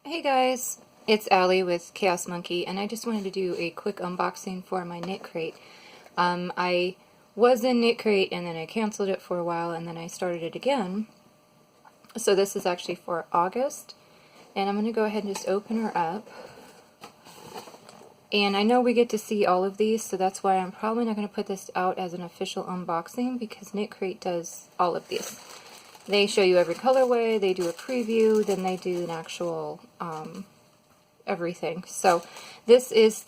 Hey guys, it's Allie with Chaos Monkey, and I just wanted to do a quick unboxing for my Knitcrate. I was in Knitcrate and then I canceled it for a while and then I started it again. So this is actually for August, and I'm going to go ahead and just open her up. And I know we get to see all of these, so that's why I'm probably not going to put this out as an official unboxing because Knitcrate does all of these. They show you every colorway, they do a preview, then they do an actual everything. So this is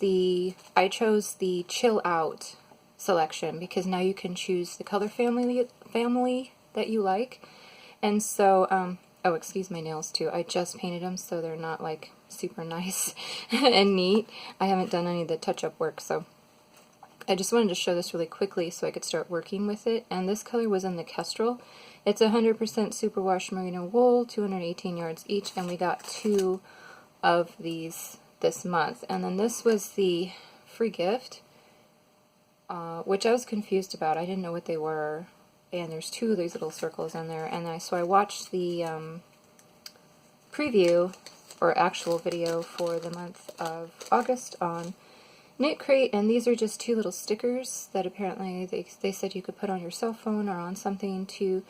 I chose the Chill Out selection because now you can choose the color family that you like. And so, oh, excuse my nails too. I just painted them so they're not like super nice and neat. I haven't done any of the touch-up work, so I just wanted to show this really quickly so I could start working with it. And this color was in the Kestrel. It's 100% superwash merino wool, 218 yards each, and we got 2 of these this month. And then this was the free gift, which I was confused about. I didn't know what they were, and there's 2 of these little circles in there. And so I watched the preview or actual video for the month of August on Knitcrate, and these are just 2 little stickers that apparently they said you could put on your cell phone or on something to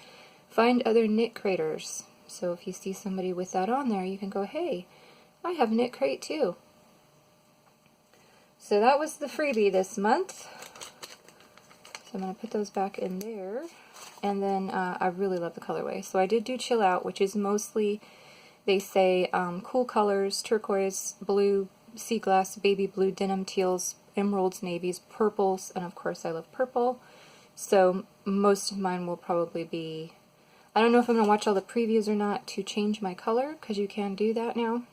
find other Knitcraters. So if you see somebody with that on there, you can go, hey, I have Knitcrate too. So that was the freebie this month. So I'm going to put those back in there. And then I really love the colorway. So I did do Chill Out, which is mostly, they say, cool colors, turquoise, blue, sea glass, baby blue, denim teals, emeralds, navies, purples, and of course I love purple. So most of mine will probably be, I don't know if I'm going to watch all the previews or not to change my color, because you can do that now.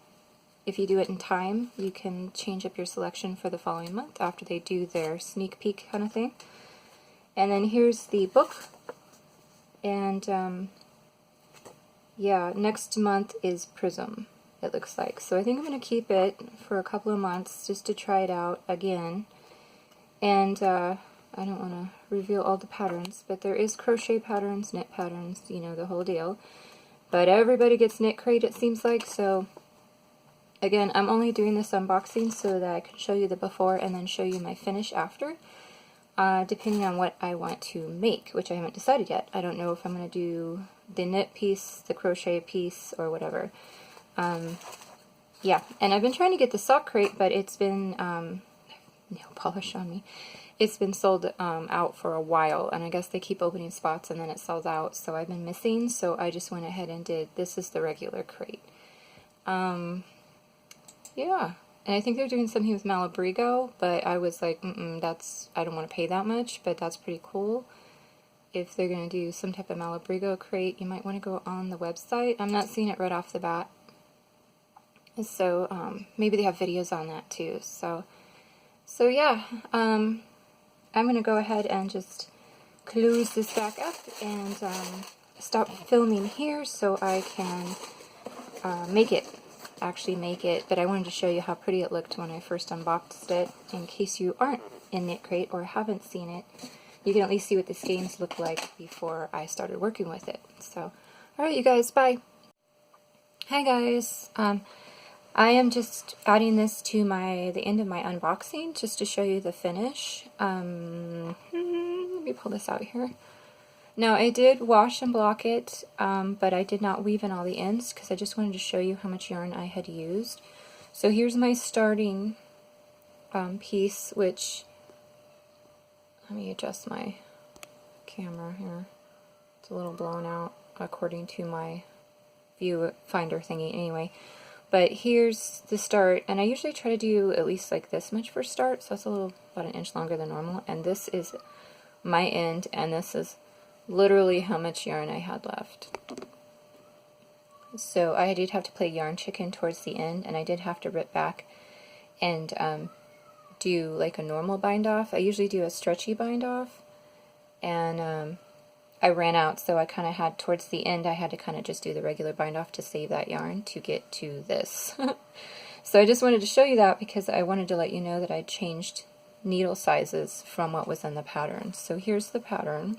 If you do it in time, you can change up your selection for the following month after they do their sneak peek kind of thing. And then here's the book. And yeah, next month is Prism, it looks like. So I think I'm going to keep it for a couple of months just to try it out again. And I don't want to reveal all the patterns, but there is crochet patterns, knit patterns, you know, the whole deal. But everybody gets Knitcrate, it seems like, so again, I'm only doing this unboxing so that I can show you the before and then show you my finish after, depending on what I want to make, which I haven't decided yet. I don't know if I'm going to do the knit piece, the crochet piece, or whatever. Yeah, and I've been trying to get the sock crate, but it's been, nail polish on me. It's been sold out for a while, and I guess they keep opening spots and then it sells out, so I've been missing, so I just went ahead and did, this is the regular crate. Yeah, and I think they're doing something with Malabrigo, but I was like, I don't want to pay that much, but that's pretty cool. If they're going to do some type of Malabrigo crate, you might want to go on the website. I'm not seeing it right off the bat. So maybe they have videos on that too. So yeah, I'm going to go ahead and just close this back up and stop filming here so I can actually make it. But I wanted to show you how pretty it looked when I first unboxed it, in case you aren't in Knitcrate or haven't seen it. You can at least see what the skeins look like before I started working with it. So, alright you guys, bye! Hi guys! I am just adding this to the end of my unboxing just to show you the finish. Let me pull this out here. Now I did wash and block it, but I did not weave in all the ends because I just wanted to show you how much yarn I had used. So here's my starting piece, which, let me adjust my camera here. It's a little blown out according to my viewfinder thingy anyway. But here's the start, and I usually try to do at least like this much for start, so that's about an inch longer than normal. And this is my end, and this is literally how much yarn I had left. So I did have to play yarn chicken towards the end, and I did have to rip back and do like a normal bind off. I usually do a stretchy bind off, and I ran out, so I kind of had, towards the end, I had to kind of just do the regular bind off to save that yarn to get to this. So I just wanted to show you that because I wanted to let you know that I changed needle sizes from what was in the pattern. So here's the pattern.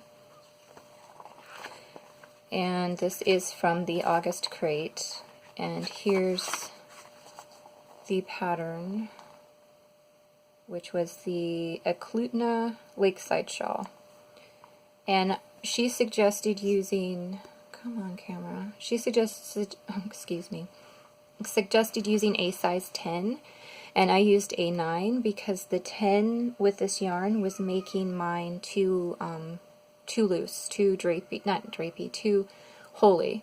And this is from the August crate. And here's the pattern, which was the Eklutna Lakeside Shawl. And she suggested using, come on camera, she suggested, suggested using a size 10, and I used a 9 because the 10 with this yarn was making mine too loose, too drapey, not drapey, too holey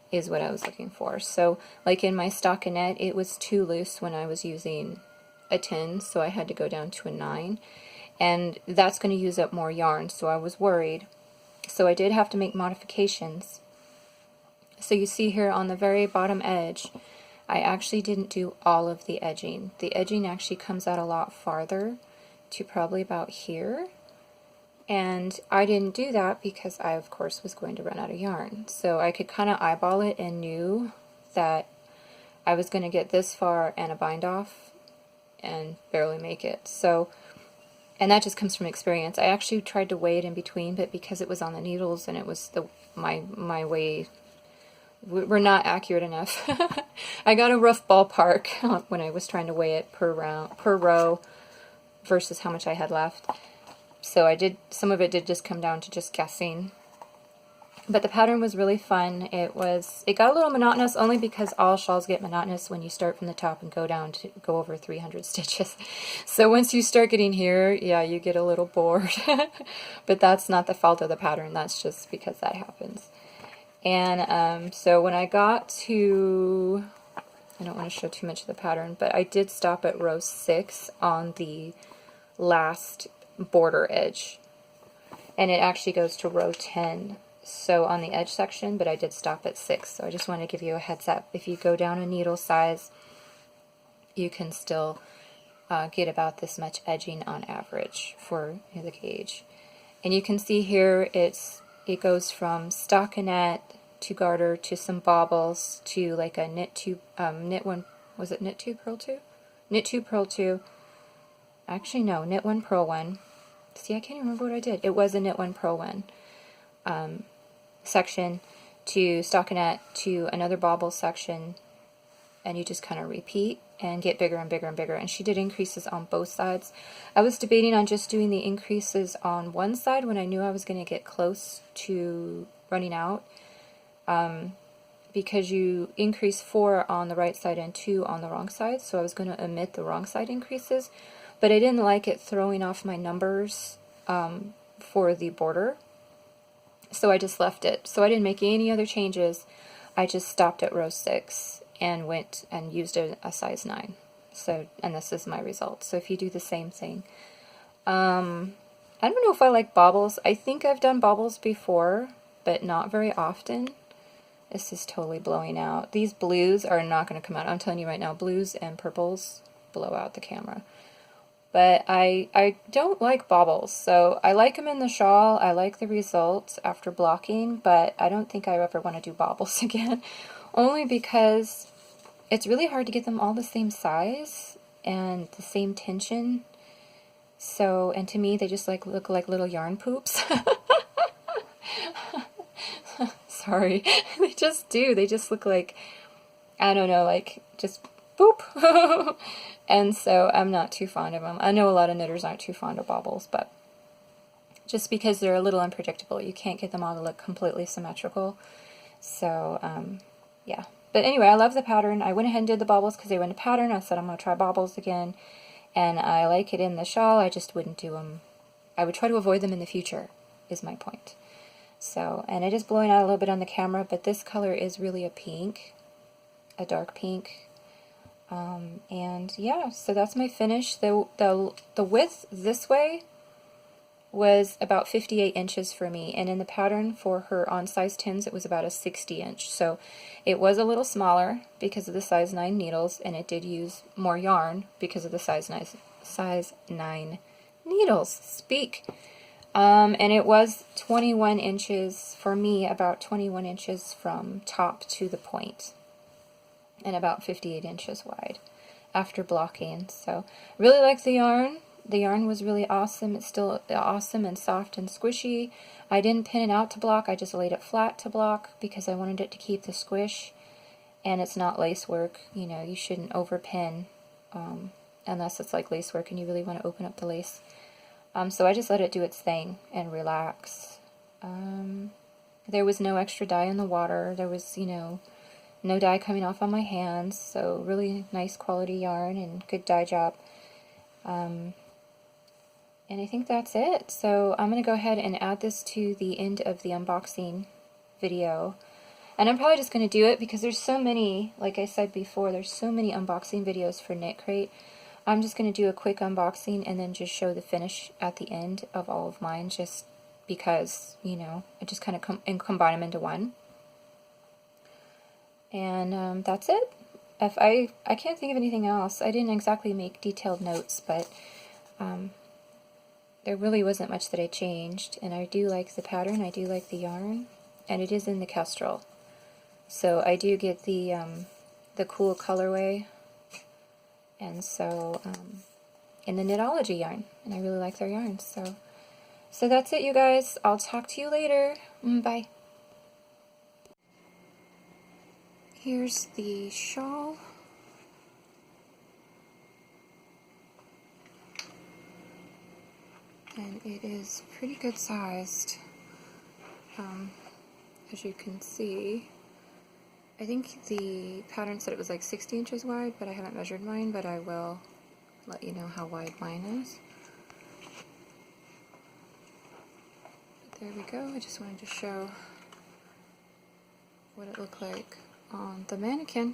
is what I was looking for. So like in my stockinette, it was too loose when I was using a 10, so I had to go down to a 9, and that's going to use up more yarn, so I was worried. So I did have to make modifications. So you see here on the very bottom edge, I actually didn't do all of the edging. The edging actually comes out a lot farther, to probably about here. And I didn't do that because I, of course, was going to run out of yarn. So I could kind of eyeball it and knew that I was going to get this far and a bind off and barely make it. So, and that just comes from experience. I actually tried to weigh it in between, but because it was on the needles and it was my way, we're not accurate enough. I got a rough ballpark when I was trying to weigh it per row versus how much I had left. So I did, some of it did just come down to just guessing. But the pattern was really fun. It got a little monotonous only because all shawls get monotonous when you start from the top and go down to go over 300 stitches. So once you start getting here, yeah, you get a little bored. But that's not the fault of the pattern, that's just because that happens. And so when I got to, I don't want to show too much of the pattern, but I did stop at row 6 on the last border edge, and it actually goes to row 10, so on the edge section, but I did stop at 6. So I just want to give you a heads up. If you go down a needle size, you can still get about this much edging on average for the gauge. And you can see here it goes from stockinette to garter to some baubles to like a knit 2, knit 1, was it knit 2 purl 2? Knit 2 purl 2. Actually no, knit 1 purl 1. See, I can't remember what I did. It was a knit 1 purl 1 section to stockinette to another bauble section, and you just kind of repeat and get bigger and bigger and bigger. And she did increases on both sides. I was debating on just doing the increases on one side when I knew I was going to get close to running out, because you increase 4 on the right side and 2 on the wrong side, so I was going to omit the wrong side increases. But I didn't like it throwing off my numbers for the border, so I just left it. So I didn't make any other changes. I just stopped at row 6 and went and used a size 9. So, and this is my result. So if you do the same thing. I don't know if I like baubles. I think I've done baubles before, but not very often. This is totally blowing out. These blues are not going to come out. I'm telling you right now, blues and purples blow out the camera. But I don't like baubles, so I like them in the shawl. I like the results after blocking, but I don't think I ever want to do baubles again, only because it's really hard to get them all the same size and the same tension. So, and to me, they just look like little yarn poops. Sorry, they just do. They just look like, I don't know, like just boop. And so I'm not too fond of them. I know a lot of knitters aren't too fond of baubles, but just because they're a little unpredictable, you can't get them all to look completely symmetrical. So, yeah. But anyway, I love the pattern. I went ahead and did the baubles because they were in a pattern. I said I'm going to try baubles again. And I like it in the shawl. I just wouldn't do them. I would try to avoid them in the future, is my point. So, and it is blowing out a little bit on the camera, but this color is really a pink, a dark pink. And yeah, so that's my finish. The width this way was about 58 inches for me, and in the pattern for her on size 10s it was about a 60 inch. So it was a little smaller because of the size 9 needles, and it did use more yarn because of the size 9 needles. Speak. And it was 21 inches for me, about 21 inches from top to the point, and about 58 inches wide after blocking. So really like the yarn. The yarn was really awesome. It's still awesome and soft and squishy. I didn't pin it out to block. I just laid it flat to block because I wanted it to keep the squish. And it's not lace work. You know, you shouldn't over pin unless it's like lace work and you really want to open up the lace. So I just let it do its thing and relax. There was no extra dye in the water. There was, you know, no dye coming off on my hands. So really nice quality yarn and good dye job. And I think that's it. So I'm going to go ahead and add this to the end of the unboxing video. And I'm probably just going to do it because there's so many, like I said before, there's so many unboxing videos for Knitcrate. I'm just going to do a quick unboxing and then just show the finish at the end of all of mine, just because, you know, I just kind of combine them into one. And that's it. If I can't think of anything else. I didn't exactly make detailed notes, but there really wasn't much that I changed. And I do like the pattern, I do like the yarn, and it is in the Kestrel. So I do get the cool colorway. And so, in the Knitology yarn, and I really like their yarns. So that's it, you guys. I'll talk to you later. Bye. Here's the shawl. And it is pretty good sized, as you can see. I think the pattern said it was like 60 inches wide, but I haven't measured mine, but I will let you know how wide mine is. But there we go. I just wanted to show what it looked like on the mannequin.